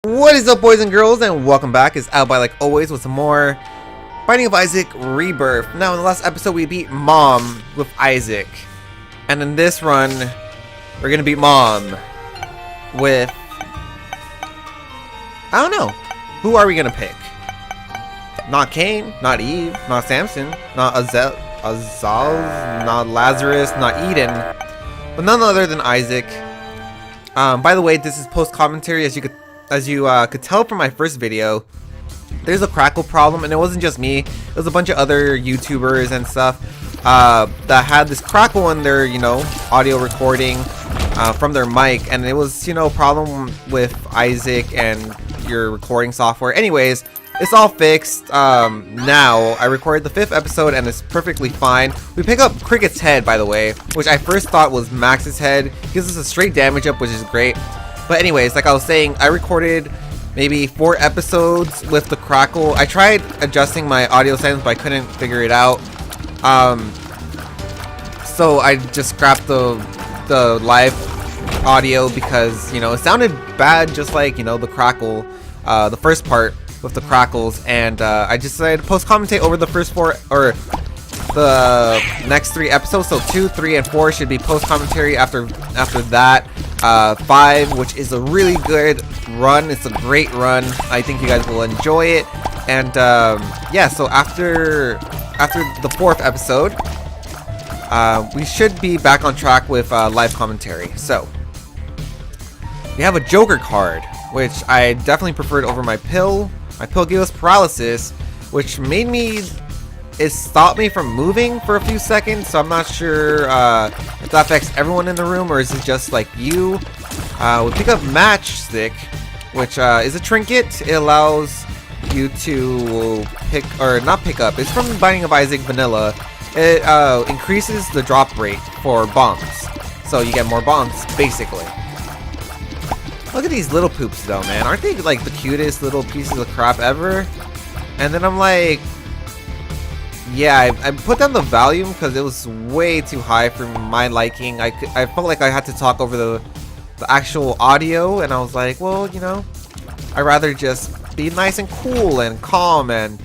What is up, boys and girls, and welcome back. It's AppleByte like always with some more Binding of Isaac Rebirth. Now in the last episode we beat Mom with Isaac, and in this run we're gonna beat Mom with, I don't know, who are we gonna pick? Not Cain, not Eve, not Samson, not Azal, not Lazarus, not Eden, but none other than Isaac. By the way, this is post commentary. As you could tell from my first video, there's a crackle problem, and it wasn't just me. It was a bunch of other YouTubers and stuff that had this crackle in their, audio recording from their mic, and it was, a problem with Isaac and your recording software. Anyways, it's all fixed now. I recorded the 5th episode, and it's perfectly fine. We pick up Cricket's head, by the way, which I first thought was Max's head. Gives us a straight damage up, which is great. But anyways, like I was saying, I recorded maybe 4 episodes with the crackle. I tried adjusting my audio settings, but I couldn't figure it out. So I just scrapped the live audio because, it sounded bad, just like, the crackle, the first part with the crackles. And I just decided to post-commentate over the first 4, or the next 3 episodes. So 2, 3, and 4 should be post-commentary after that. 5, which is a really good run. It's a great run. I think you guys will enjoy it. And yeah, so after the 4th episode, we should be back on track with live commentary. So we have a Joker card, which I definitely preferred over my pill. My pill gave us paralysis, which made me, it stopped me from moving for a few seconds, so I'm not sure if that affects everyone in the room, or is it just like you. We pick up Matchstick, which is a trinket. It allows you to pick, or not pick up, it's from Binding of Isaac Vanilla. It increases the drop rate for bombs, so you get more bombs, basically. Look at these little poops though, man. Aren't they like the cutest little pieces of crap ever? And then I'm like, yeah, I put down the volume because it was way too high for my liking. I felt like I had to talk over the actual audio, and I was like, well, I'd rather just be nice and cool and calm and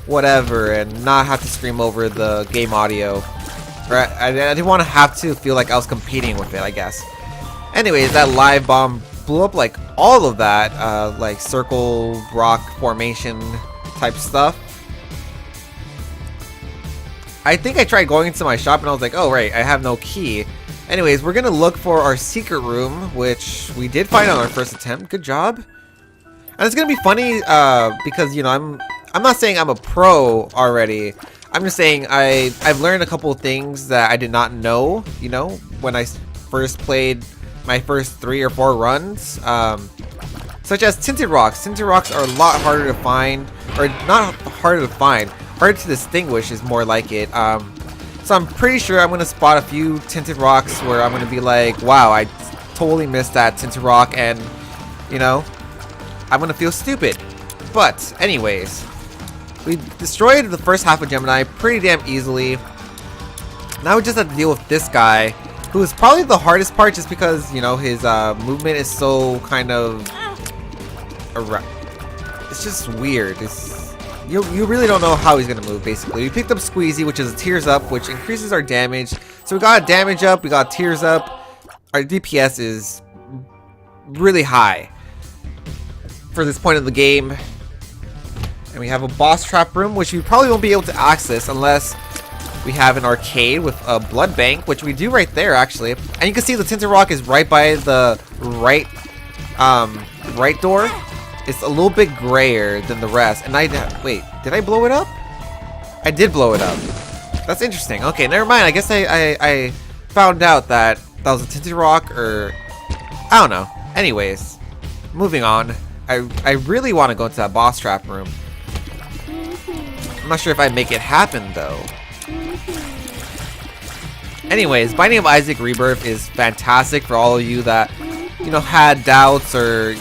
whatever, and not have to scream over the game audio. I didn't want to have to feel like I was competing with it, I guess. Anyways, that live bomb blew up like all of that, like circle, rock formation type stuff. I think I tried going into my shop and I was like, oh right, I have no key. Anyways, we're gonna look for our secret room, which we did find on our first attempt. Good job. And it's gonna be funny because I'm not saying I'm a pro already. I'm just saying I've learned a couple of things that I did not know, when I first played my first 3 or 4 runs, such as tinted rocks. Tinted rocks are a lot harder to find, or not harder to find, hard to distinguish is more like it. So I'm pretty sure I'm gonna spot a few tinted rocks where I'm gonna be like, wow, I totally missed that tinted rock, and I'm gonna feel stupid. But anyways, we destroyed the first half of Gemini pretty damn easily. Now we just have to deal with this guy, who is probably the hardest part, just because his movement is so kind of it's just weird. You really don't know how he's gonna move, basically. We picked up Squeezy, which is a Tears Up, which increases our damage. So we got a damage up, we got Tears Up. Our DPS is really high for this point of the game. And we have a boss trap room, which we probably won't be able to access unless we have an arcade with a blood bank, which we do right there, actually. And you can see the tinted rock is right by the right door. It's a little bit grayer than the rest. And wait, did I blow it up? I did blow it up. That's interesting. Okay, never mind. I guess I found out that was a tinted rock, or I don't know. Anyways, moving on. I really want to go into that boss trap room. I'm not sure if I make it happen though. Anyways, Binding of Isaac Rebirth is fantastic for all of you that had doubts, or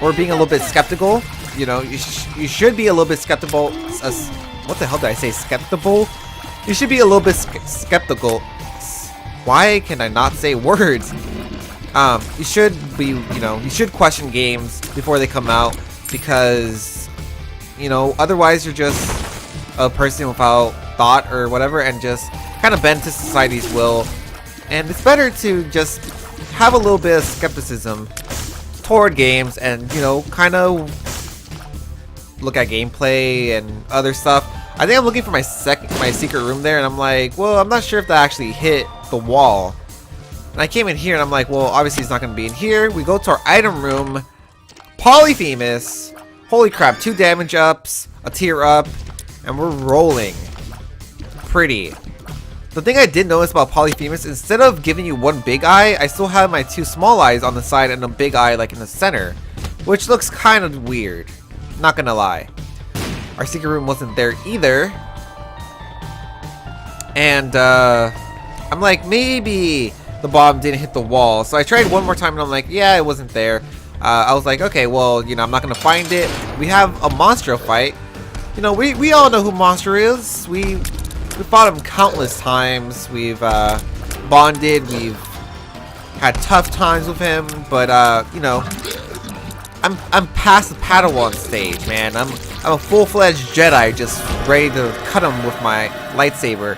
or being a little bit skeptical. You should be a little bit skeptical. What the hell did I say? Skeptical? You should be a little bit skeptical. Why can I not say words? You should be, you should question games before they come out, because, otherwise you're just a person without thought or whatever, and just kind of bend to society's will. And it's better to just have a little bit of skepticism toward games, and kind of look at gameplay and other stuff. I think I'm looking for my secret room there, and I'm like, well, I'm not sure if that actually hit the wall. And I came in here and I'm like, well, obviously it's not going to be in here. We go to our item room. Polyphemus. Holy crap, 2 damage ups, a tier up, and we're rolling. Pretty. The thing I did notice about Polyphemus, instead of giving you 1 big eye, I still have my 2 small eyes on the side and a big eye like in the center, which looks kind of weird. Not gonna lie. Our secret room wasn't there either. And I'm like, maybe the bomb didn't hit the wall. So I tried one more time and I'm like, yeah, it wasn't there. I was like, okay, well, I'm not gonna find it. We have a monster fight. We all know who Monster is. We fought him countless times. We've bonded. We've had tough times with him. But I'm past the Padawan stage, man. I'm a full-fledged Jedi, just ready to cut him with my lightsaber.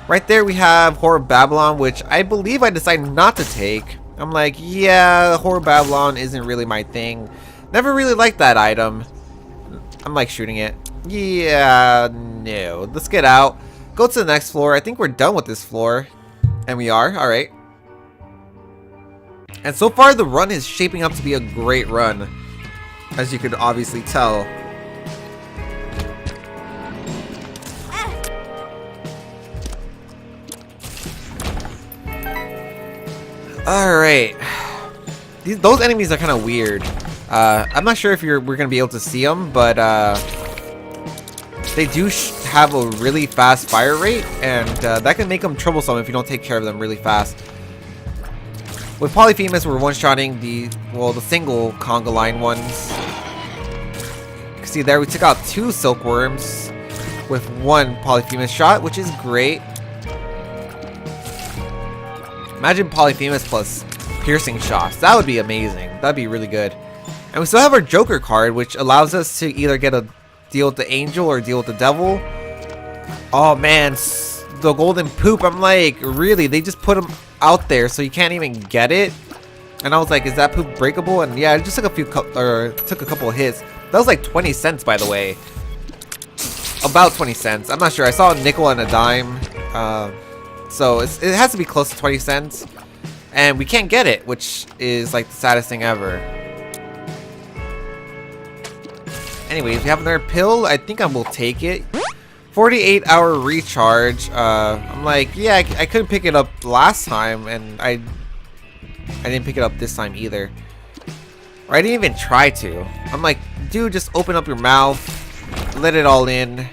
Right there we have Horror Babylon, which I believe I decided not to take. I'm like, yeah, Horror Babylon isn't really my thing. Never really liked that item. I'm like shooting it. Yeah, no. Let's get out. Go to the next floor. I think we're done with this floor. And we are. Alright. And so far the run is shaping up to be a great run, as you can obviously tell. Alright. Those enemies are kind of weird. I'm not sure if we're going to be able to see them, but they do have a really fast fire rate, and that can make them troublesome if you don't take care of them really fast. With Polyphemus, we're one-shotting the single conga line ones. You can see there we took out 2 silkworms with 1 Polyphemus shot, which is great. Imagine Polyphemus plus piercing shots. That would be amazing. That'd be really good. And we still have our Joker card, which allows us to either get a deal with the angel or deal with the devil. Oh man, the golden poop. I'm like, really? They just put him out there so you can't even get it? And I was like, is that poop breakable? And yeah, it just took took a couple of hits. That was like 20 cents, by the way. About 20 cents. I'm not sure. I saw a nickel and a dime. So it has to be close to 20 cents. And we can't get it, which is like the saddest thing ever. Anyways, we have another pill. I think I will take it. 48-hour recharge. I'm like, yeah, I couldn't pick it up last time, and I didn't pick it up this time either. Or I didn't even try to. I'm like, dude, just open up your mouth, let it all in.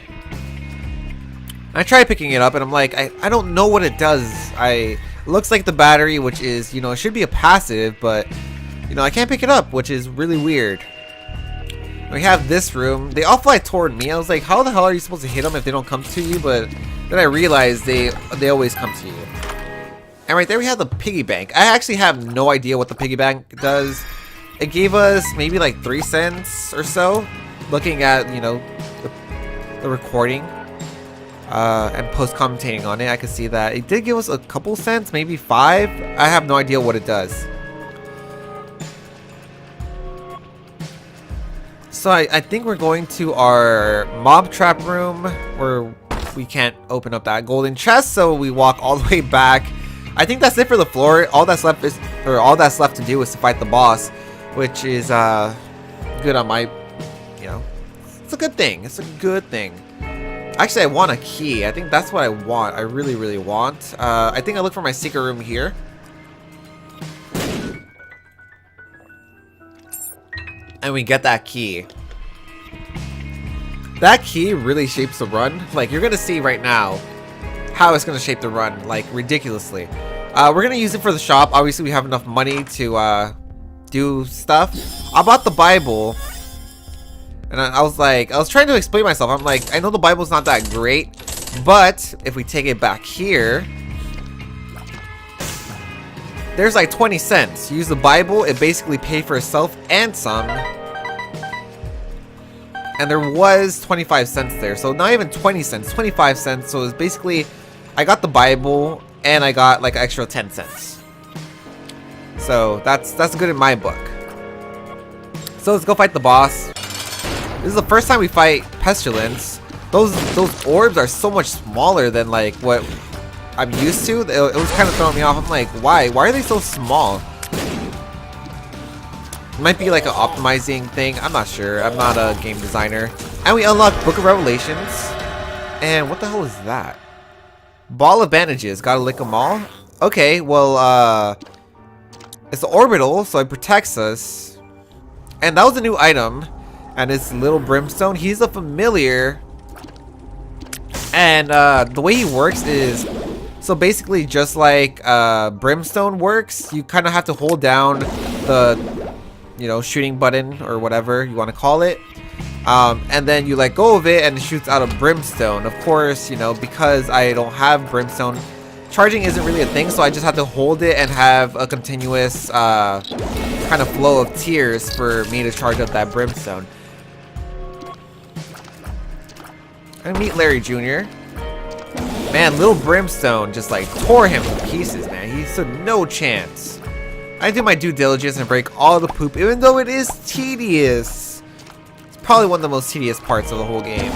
I tried picking it up, and I'm like, I don't know what it does. It looks like the battery, which is, it should be a passive, but, I can't pick it up, which is really weird. We have this room. They all fly toward me. I was like, how the hell are you supposed to hit them if they don't come to you? But then I realized they always come to you. And right there we have the piggy bank. I actually have no idea what the piggy bank does. It gave us maybe like 3 cents or so. Looking at, the recording. And post-commentating on it, I could see that it did give us a couple cents, maybe 5. I have no idea what it does. So I think we're going to our mob trap room, where we can't open up that golden chest, so we walk all the way back. I think that's it for the floor. All that's left to do is to fight the boss, which is good on my, it's a good thing. It's a good thing. Actually, I want a key. I think that's what I want. I really, really want. I think I look for my secret room here. And we get that key. That key really shapes the run. Like, you're gonna see right now how it's gonna shape the run, like, ridiculously. We're gonna use it for the shop. Obviously, we have enough money to do stuff. I bought the Bible. And I was trying to explain myself. I'm like, I know the Bible's not that great, but if we take it back here, there's like 20 cents. You use the Bible, it basically paid for itself and some. And there was 25 cents there, so not even 20 cents, 25 cents. So it's basically, I got the Bible and I got like extra 10 cents. So that's good in my book. So let's go fight the boss. This is the first time we fight Pestilence. Those orbs are so much smaller than like what I'm used to. It was kind of throwing me off. I'm like, why are they so small? Might be like an optimizing thing. I'm not sure. I'm not a game designer. And we unlock Book of Revelations. And what the hell is that? Ball of bandages. Gotta lick them all? Okay, well, it's the orbital, so it protects us. And that was a new item. And it's Little Brimstone. He's a familiar. And the way he works is, so basically just like Brimstone works, you kind of have to hold down the shooting button or whatever you want to call it, and then you let go of it and it shoots out a brimstone. Of course, because I don't have brimstone, charging isn't really a thing, so I just have to hold it and have a continuous kind of flow of tears for me to charge up that brimstone. I meet Larry Jr. Man, Little Brimstone just like tore him to pieces, man. He stood no chance. I do my due diligence and break all the poop, even though it is tedious. It's probably one of the most tedious parts of the whole game.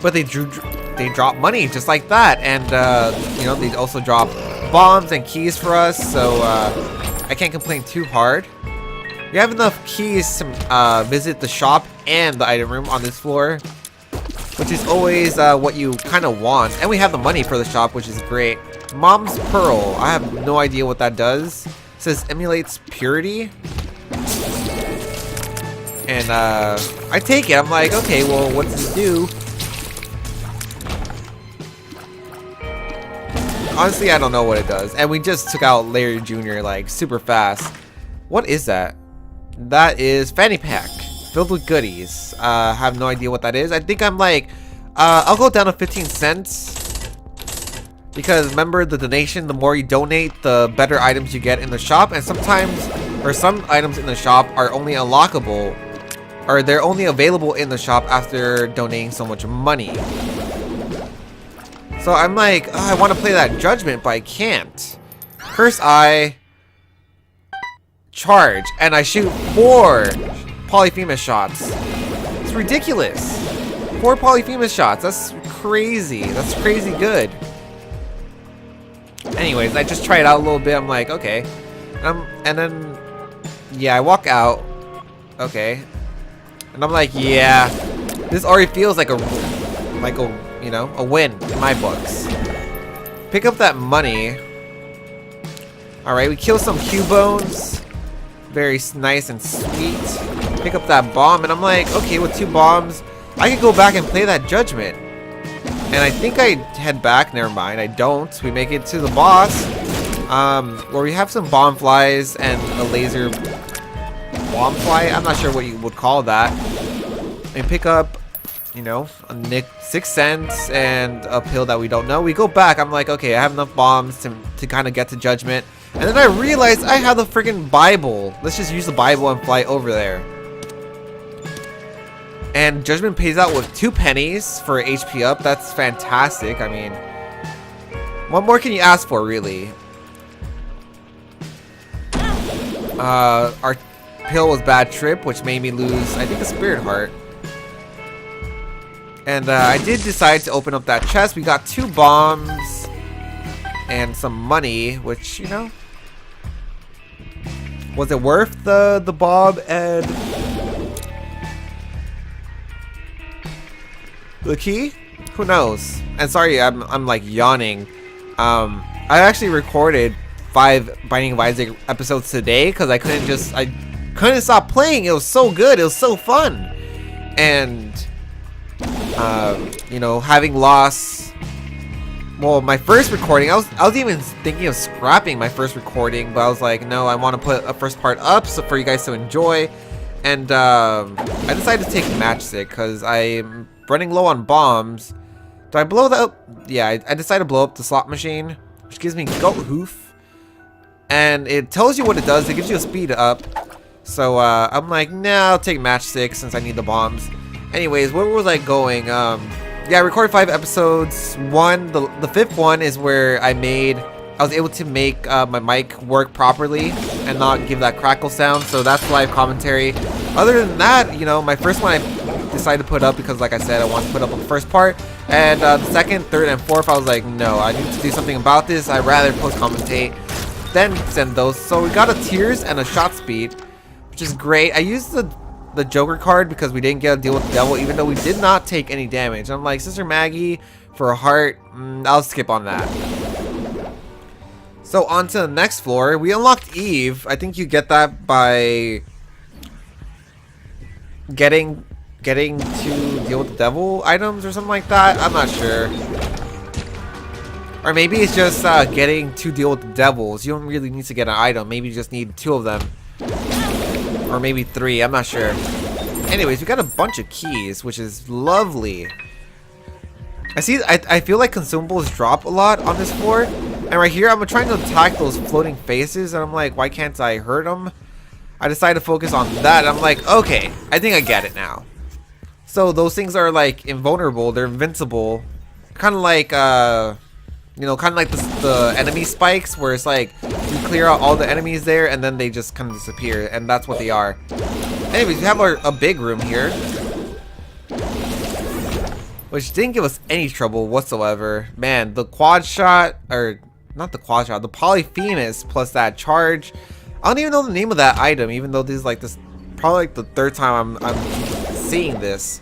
But they drop money just like that, and they also drop bombs and keys for us, so I can't complain too hard. We have enough keys to visit the shop and the item room on this floor, which is always what you kind of want. And we have the money for the shop, which is great. Mom's Pearl. I have no idea what that does. It says emulates purity. And I take it. I'm like, okay, well, what does it do? Honestly, I don't know what it does. And we just took out Larry Jr. like super fast. What is that? That is fanny pack filled with goodies. Have no idea what that is. I think I'm like, I'll go down to 15 cents. Because remember, the donation, the more you donate, the better items you get in the shop. And sometimes, or some items in the shop are only unlockable, or they're only available in the shop after donating so much money. So I'm like, oh, I want to play that Judgment, but I can't. Curse Eye, charge, and I shoot 4 Polyphemus shots. It's ridiculous. 4 Polyphemus shots. That's crazy. That's crazy good. Anyways, I just tried it out a little bit. I'm like, okay. And then, yeah, I walk out. Okay. And I'm like, yeah, this already feels like a win in my books. Pick up that money. All right, we kill some Cubones. Very nice and sweet. Pick up that bomb, and I'm like, okay, with 2 bombs, I could go back and play that Judgment. And I think I head back. Never mind, I don't. We make it to the boss, where we have some bomb flies and a laser bomb fly. I'm not sure what you would call that. And pick up, a 6 cents and a pill that we don't know. We go back. I'm like, okay, I have enough bombs to kind of get to Judgment. And then I realized I have the freaking Bible. Let's just use the Bible and fly over there. And Judgment pays out with 2 pennies for HP up. That's fantastic. I mean, what more can you ask for, really? Our pill was Bad Trip, which made me lose, I think, a Spirit Heart. And I did decide to open up that chest. We got 2 bombs and some money, which, was it worth the Bob and the key? Who knows? And sorry, I'm like yawning. I actually recorded 5 Binding of Isaac episodes today because I couldn't stop playing. It was so good. It was so fun. And having lost, well, my first recording, I was even thinking of scrapping my first recording, but I was like, no, I want to put a first part up so for you guys to enjoy. And I decided to take Matchstick because I'm running low on bombs. Do I blow that up? Yeah, I decided to blow up the slot machine. which gives me goat hoof. And it tells you what it does. It gives you a speed up. So I'm like, nah, I'll take match 6 since I need the bombs. Anyways, where was I going? Yeah, I recorded 5 episodes. The 5th one is where I was able to make my mic work properly and not give that crackle sound. So that's live commentary. Other than that, you know, my first one I decided to put up because, like I said, I wanted to put up the first part. And the 2nd, 3rd, and 4th, I was like, no, I need to do something about this. I'd rather post-commentate than send those. So we got a tears and a shot speed, which is great. I used the Joker card because we didn't get a deal with the devil, even though we did not take any damage. I'm like, Sister Maggie for a heart, I'll skip on that. So on to the next floor. We unlocked Eve. I think you get that by getting to deal with the devil items or something like that. I'm not sure. Or maybe it's just getting to deal with the devils. You don't really need to get an item. Maybe you just need 2 of them. Or maybe 3. I'm not sure. Anyways, we got a bunch of keys, which is lovely. I feel like consumables drop a lot on this floor. And right here, I'm trying to attack those floating faces. And I'm like, why can't I hurt them? I decided to focus on that. I'm like, okay, I think I get it now. So those things are like invulnerable. They're invincible. Kind of like, you know, kind of like the enemy spikes, where it's like you clear out all the enemies there and then they just kind of disappear, and that's what they are. Anyways, we have a big room here, which didn't give us any trouble whatsoever. Man, the quad shot, or not the quad shot, the Polyphemus plus that charge. I don't even know the name of that item, even though this is like probably like the 3rd time I'm seeing this.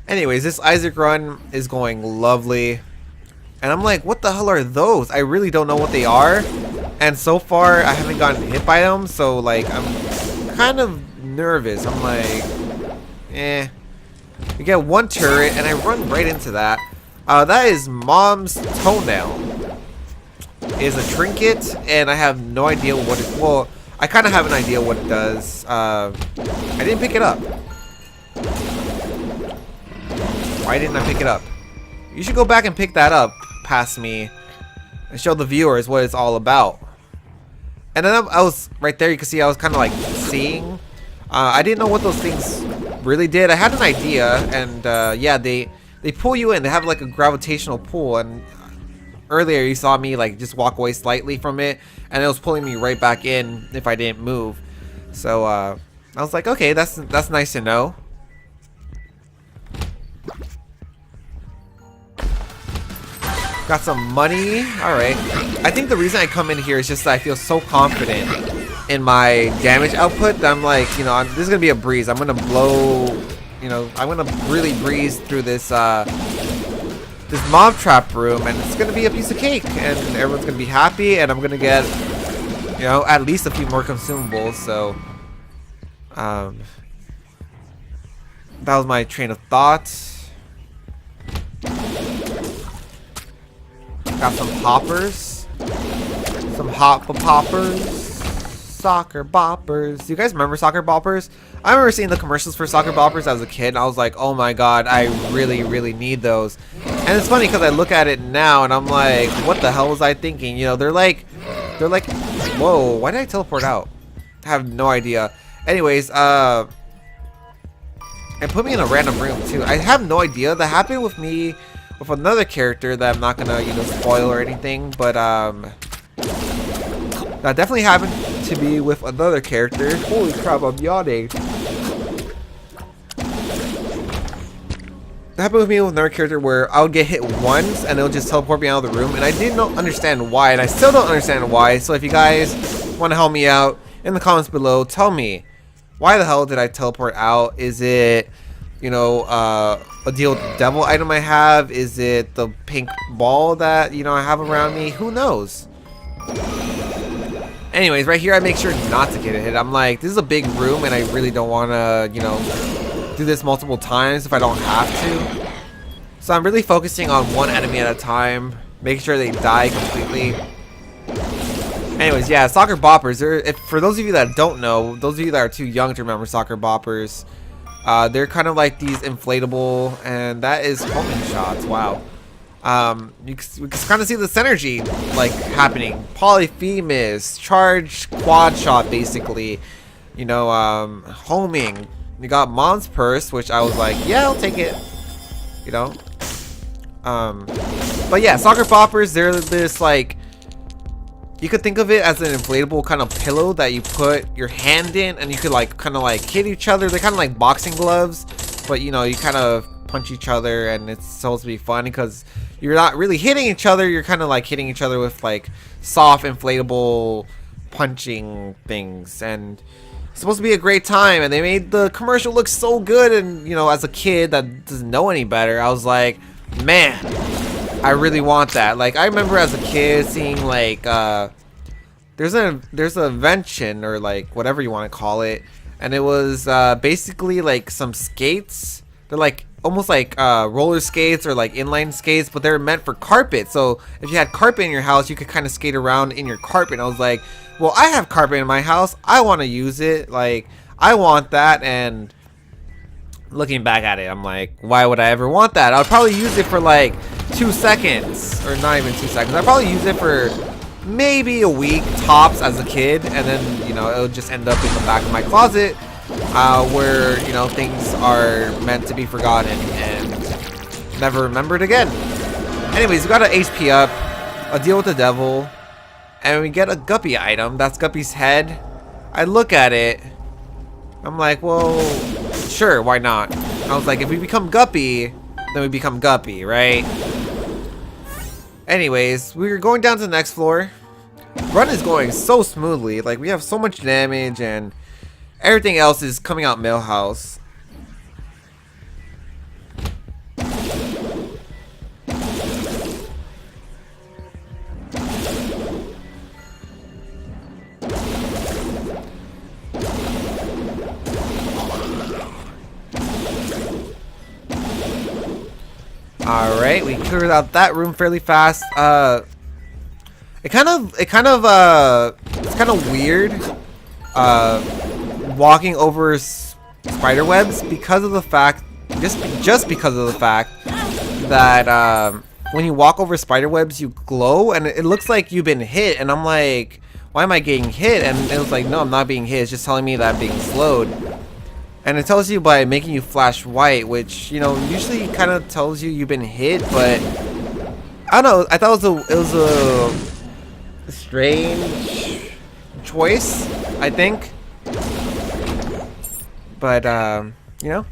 Anyways, this Isaac run is going lovely. And I'm like, what the hell are those? I really don't know what they are. And so far, I haven't gotten hit by them. So, like, I'm kind of nervous. I'm like, eh. We get 1 turret, and I run right into that. That is Mom's toenail. It is a trinket, and I have no idea what it... Well, I kind of have an idea what it does. I didn't pick it up. Why didn't I pick it up? You should go back and pick that up past me and show the viewers what it's all about. And then I was right there. You can see I was kind of like seeing. I didn't know what those things really did. I had an idea, and yeah, they pull you in. They have like a gravitational pull. And earlier you saw me like just walk away slightly from it, and it was pulling me right back in if I didn't move. So I was like, okay, that's nice to know. Got some money. Alright. I think the reason I come in here is just that I feel so confident in my damage output that I'm like, you know, this is going to be a breeze. I'm going to blow, you know, I'm going to really breeze through this this mob trap room, and it's going to be a piece of cake, and everyone's going to be happy, and I'm going to get, you know, at least a few more consumables. So that was my train of thought. Got some poppers. Some poppers. Soccer boppers. Do you guys remember soccer boppers? I remember seeing the commercials for soccer boppers as a kid, and I was like, oh my god, I really, really need those. And it's funny because I look at it now and I'm like, what the hell was I thinking? You know, they're like, whoa, why did I teleport out? I have no idea. Anyways, and put me in a random room too. I have no idea. That happened with me with another character that I'm not gonna, you know, spoil or anything, but that definitely happened to be with another character. Holy crap, I'm yawning. That happened with me with another character where I would get hit once and it'll just teleport me out of the room, and I did not understand why, and I still don't understand why. So if you guys want to help me out in the comments below, tell me, why the hell did I teleport out? Is it, you know, a deal with the devil item I have? Is it the pink ball that, you know, I have around me? Who knows? Anyways, right here I make sure not to get a hit. I'm like, this is a big room and I really don't want to, you know, do this multiple times if I don't have to. So I'm really focusing on one enemy at a time, making sure they die completely. Anyways, yeah, soccer boppers. For those of you that don't know, those of you that are too young to remember soccer boppers, They're kind of like these inflatable, and that is homing shots. Wow. We can kind of see the synergy like happening. Polyphemus, charge quad shot, basically. You know, homing. We got Mom's Purse, which I was like, yeah, I'll take it. You know. But yeah, soccer poppers. They're this like. You could think of it as an inflatable kind of pillow that you put your hand in, and you could like kind of like hit each other. They're kind of like boxing gloves, but you know, you kind of punch each other, and it's supposed to be fun because you're not really hitting each other. You're kind of like hitting each other with like soft inflatable punching things, and it's supposed to be a great time. And they made the commercial look so good, and you know, as a kid that doesn't know any better, I was like, man, I really want that. Like, I remember as a kid seeing like there's an invention, or like whatever you want to call it, and it was basically like some skates. They're like almost like roller skates or like inline skates, but they're meant for carpet. So if you had carpet in your house, you could kind of skate around in your carpet. And I was like, well, I have carpet in my house, I want to use it. Like, I want that. And looking back at it, I'm like, why would I ever want that? I'll probably use it for like 2 seconds, or not even 2 seconds. I'll probably use it for maybe a week tops as a kid, and then, you know, it'll just end up in the back of my closet, where, you know, things are meant to be forgotten and never remembered again. Anyways, we got an HP up, a deal with the devil, and we get a Guppy item. That's Guppy's head. I look at it, I'm like, well, sure, why not? I was like, if we become Guppy, then we become Guppy, right? Anyways, we're going down to the next floor. Run is going so smoothly. Like, we have so much damage, and everything else is coming out Millhouse. Alright, we cleared out that room fairly fast. It's kind of weird walking over spider webs because of the fact, just because of the fact that when you walk over spider webs, you glow, and it looks like you've been hit. And I'm like, why am I getting hit? And it was like, no, I'm not being hit. It's just telling me that I'm being slowed. And it tells you by making you flash white, which, you know, usually kind of tells you you've been hit, but I don't know. I thought it was a strange choice, I think. But you know,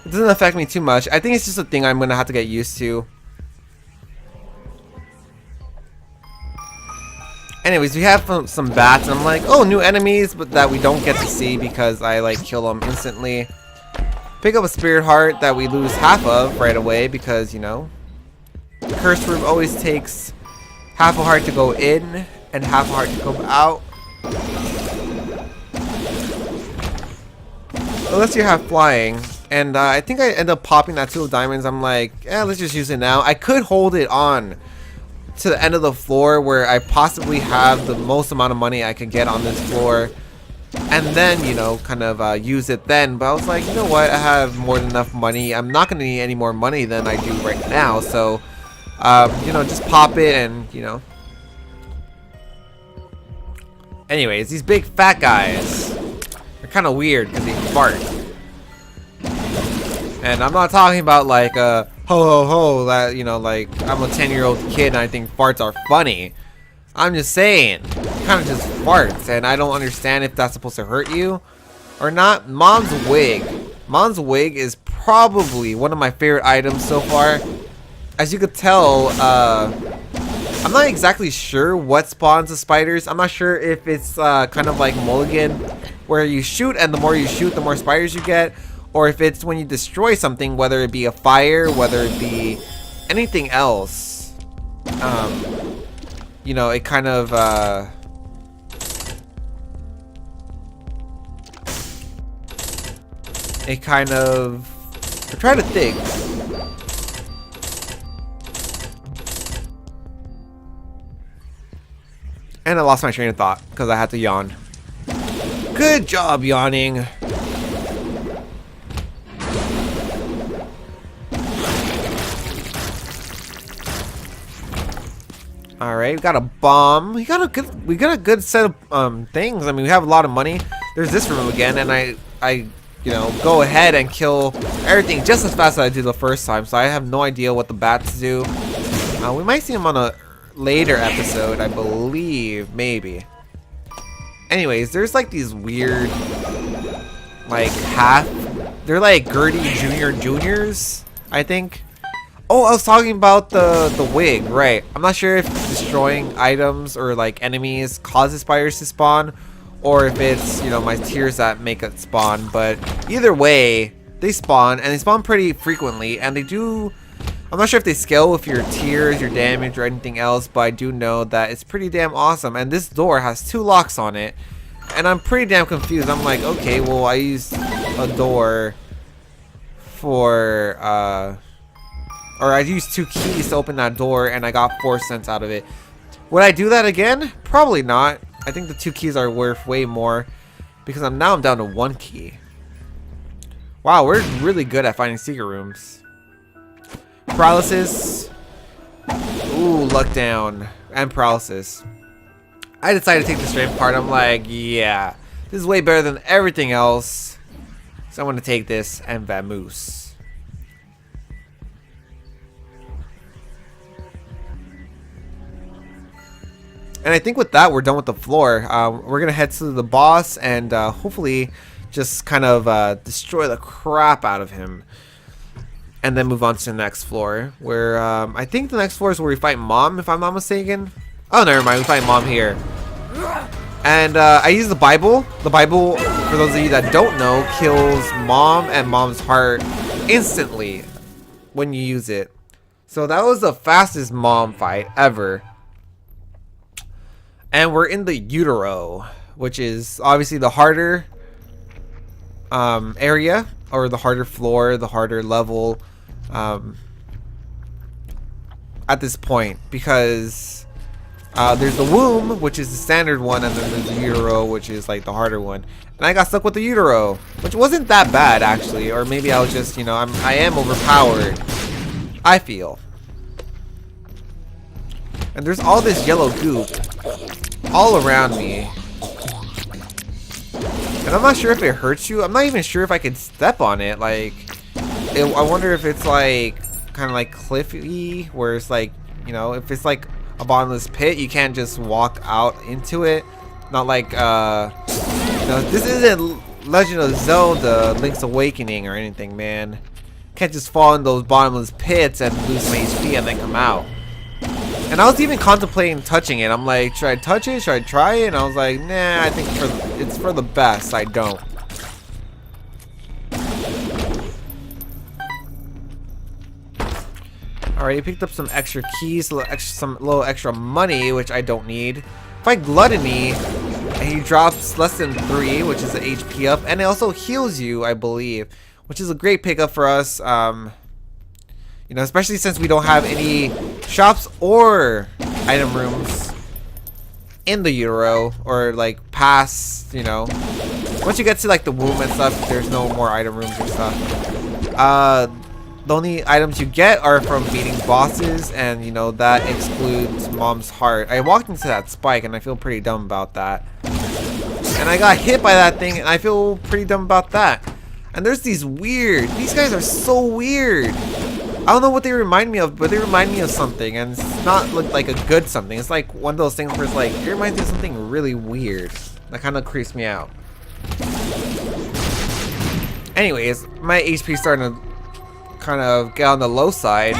it doesn't affect me too much. I think it's just a thing I'm gonna have to get used to. Anyways, we have some bats, and I'm like, oh, new enemies, but that we don't get to see because I like kill them instantly. Pick up a spirit heart that we lose half of right away because, you know, the cursed room always takes half a heart to go in and half a heart to come out. Unless you have flying. And I think I end up popping that 2 of diamonds. I'm like, yeah, let's just use it now. I could hold it on to the end of the floor where I possibly have the most amount of money I could get on this floor, and then, you know, kind of use it then. But I was like, you know what, I have more than enough money. I'm not going to need any more money than I do right now, so you know, just pop it. And, you know, anyways, these big fat guys are kind of weird because they fart. And I'm not talking about like ho ho ho, that, you know, like I'm a 10-year-old kid and I think farts are funny. I'm just saying, kind of just farts, and I don't understand if that's supposed to hurt you or not. Mom's wig. Mom's wig is probably one of my favorite items so far. As you could tell, I'm not exactly sure what spawns the spiders. I'm not sure if it's kind of like Mulligan, where you shoot and the more you shoot, the more spiders you get, or if it's when you destroy something, whether it be a fire, whether it be anything else. You know, it kind of I try to think. And I lost my train of thought because I had to yawn. Good job yawning. All right, we got a bomb. We got a good set of things. I mean, we have a lot of money. There's this room again, and I you know, go ahead and kill everything just as fast as I did the first time. So I have no idea what the bats do. We might see them on a later episode, I believe, maybe. Anyways, there's like these weird, like they're like Gertie Juniors, I think. Oh, I was talking about the wig, right? I'm not sure if destroying items or like enemies causes spiders to spawn, or if it's, you know, my tears that make it spawn. But either way, they spawn, and they spawn pretty frequently, and they do. I'm not sure if they scale with your tears, your damage, or anything else, but I do know that it's pretty damn awesome. And this door has 2 locks on it, and I'm pretty damn confused. I'm like, okay, well, I used a door for or I used 2 keys to open that door, and I got 4 cents out of it. Would I do that again? Probably not. I think the 2 keys are worth way more, because now I'm down to 1 key. Wow, we're really good at finding secret rooms. Paralysis. Ooh, luck down. And paralysis. I decided to take the strength part. I'm like, yeah, this is way better than everything else. So I'm going to take this and vamoose. And I think with that, we're done with the floor. We're going to head to the boss and hopefully just kind of destroy the crap out of him. And then move on to the next floor, where I think the next floor is where we fight Mom, if I'm not mistaken. Oh, never mind. We fight Mom here. And I use the Bible. The Bible, for those of you that don't know, kills Mom and Mom's heart instantly when you use it. So that was the fastest Mom fight ever. And we're in the utero, which is obviously the harder area, or the harder floor, the harder level at this point, because there's the womb, which is the standard one, and then there's the utero, which is like the harder one. And I got stuck with the utero, which wasn't that bad actually, or maybe I was just, you know, I am overpowered, I feel. And there's all this yellow goop all around me. And I'm not sure if it hurts you. I'm not even sure if I can step on it. Like, I wonder if it's like kind of like cliffy, where it's like, you know, if it's like a bottomless pit, you can't just walk out into it. Not like, you know, this isn't Legend of Zelda Link's Awakening or anything, man. Can't just fall in those bottomless pits and lose my HP and then come out. And I was even contemplating touching it. I'm like, should I touch it? Should I try it? And I was like, nah, I think it's for the best I don't. Alright, I picked up some extra keys, some little extra money, which I don't need. Fight Gluttony, and he drops less than 3, which is the HP up, and it also heals you, I believe, which is a great pickup for us. You know, especially since we don't have any shops or item rooms in the utero, or like past, you know, once you get to like the womb and stuff, there's no more item rooms or stuff. The only items you get are from beating bosses, and you know, that excludes Mom's heart. I walked into that spike and I feel pretty dumb about that. And I got hit by that thing and I feel pretty dumb about that. And there's these guys are so weird. I don't know what they remind me of, but they remind me of something, and it's not like a good something. It's like one of those things where it's like, it reminds me of something really weird. That kind of creeps me out. Anyways, my HP is starting to kind of get on the low side.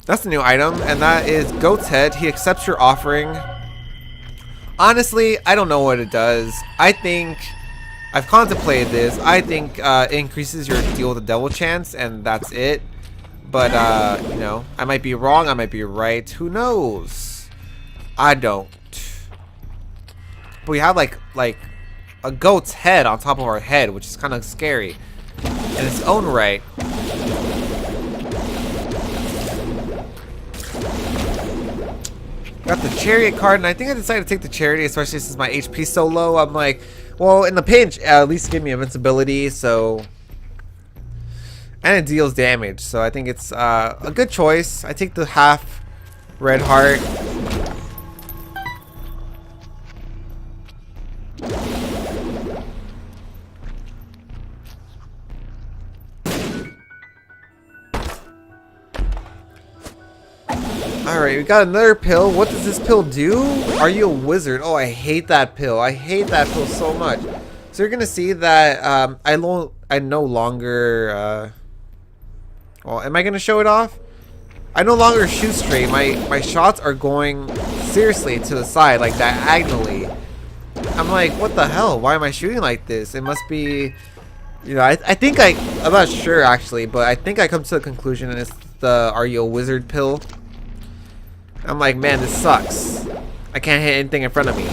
That's the new item, and that is Goat's Head. He accepts your offering. Honestly, I don't know what it does. I think I've contemplated this. I think it increases your deal with the devil chance, and that's it. But you know, I might be wrong, I might be right. Who knows? I don't. But we have like a goat's head on top of our head, which is kind of scary in its own right. Got the chariot card, and I think I decided to take the chariot, especially since my HP is so low. I'm like, well, in the pinch, at least give me invincibility, so and it deals damage. So I think it's a good choice. I take the half red heart. Alright, we got another pill. What does this pill do? Are you a wizard? Oh, I hate that pill. I hate that pill so much. So you're gonna see that I no longer well, am I gonna show it off? I no longer shoot straight. My shots are going seriously to the side, like diagonally. I'm like, what the hell? Why am I shooting like this? It must be, you know, I think I'm not sure actually, but I think I come to the conclusion it's the Are You a Wizard pill. I'm like, man, this sucks. I can't hit anything in front of me.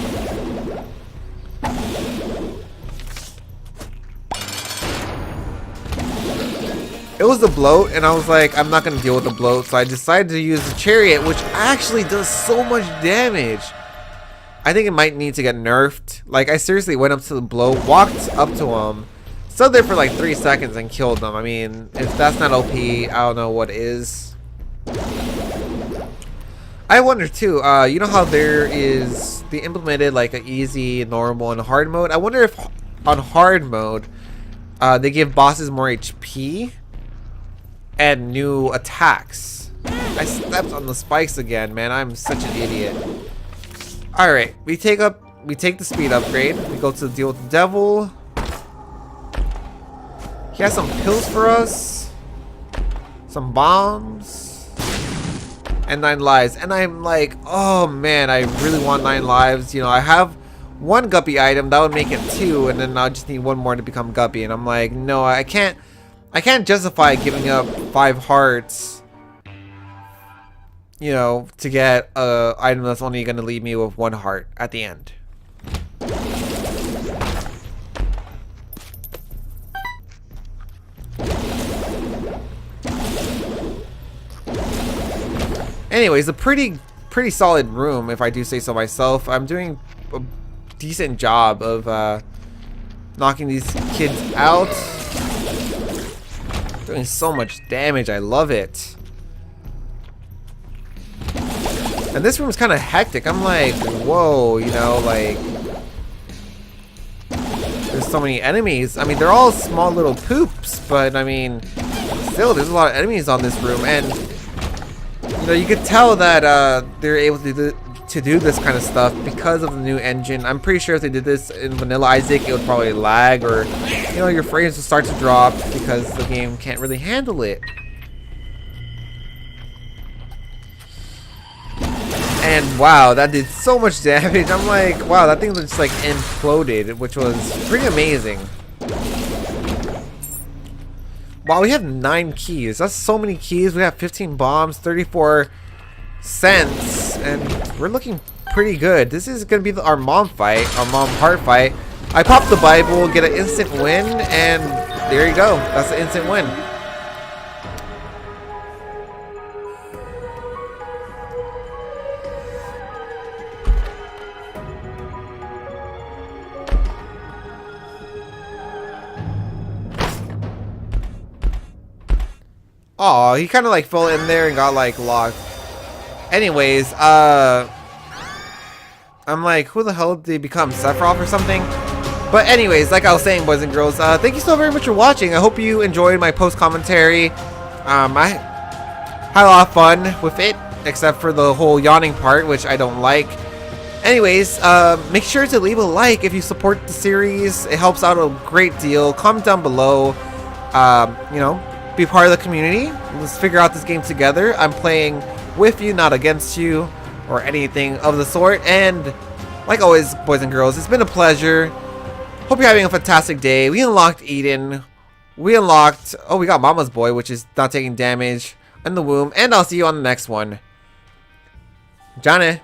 It was the bloat, and I was like, I'm not gonna deal with the bloat, so I decided to use the chariot, which actually does so much damage. I think it might need to get nerfed. Like, I seriously went up to the bloat, walked up to him, stood there for like 3 seconds and killed them. I mean, if that's not OP, I don't know what is. I wonder too, you know how they implemented like an easy, normal, and hard mode? I wonder if on hard mode, they give bosses more HP and new attacks. I stepped on the spikes again, man. I'm such an idiot. Alright, we take the speed upgrade. We go to deal with the devil. He has some pills for us. Some bombs. And 9 lives. And I'm like, oh man, I really want 9 lives. You know, I have 1 guppy item. That would make it 2. And then I'll just need 1 more to become guppy. And I'm like, no, I can't justify giving up 5 hearts, you know, to get a item that's only going to leave me with 1 heart at the end. Anyways, a pretty solid room, if I do say so myself. I'm doing a decent job of knocking these kids out. Doing so much damage, I love it. And this room's kind of hectic. I'm like, whoa, you know, like there's so many enemies. I mean, they're all small little poops, but I mean, still, there's a lot of enemies on this room, and you know, you could tell that they're able to do this kind of stuff because of the new engine. I'm pretty sure if they did this in vanilla Isaac, it would probably lag, or you know, your frames would start to drop because the game can't really handle it. And wow, that did so much damage. I'm like, wow, that thing just like imploded, which was pretty amazing. Wow, we have 9 keys. That's so many keys. We have 15 bombs, 34 cents, and we're looking pretty good. This is gonna be our mom fight, our mom heart fight. I pop the Bible, get an instant win, and there you go. That's an instant win. Oh, he kind of like fell in there and got like locked. Anyways, I'm like, who the hell did he become? Sephiroth or something? But anyways, like I was saying, boys and girls, thank you so very much for watching. I hope you enjoyed my post commentary. I had a lot of fun with it, except for the whole yawning part, which I don't like. Anyways, make sure to leave a like if you support the series. It helps out a great deal. Comment down below. You know, be part of the community. Let's figure out this game together. I'm playing with you, not against you, or anything of the sort. And like always, boys and girls, it's been a pleasure. Hope you're having a fantastic day. We unlocked Eden. We unlocked, oh, we got Mama's Boy, which is not taking damage in the womb. And I'll see you on the next one. Johnny.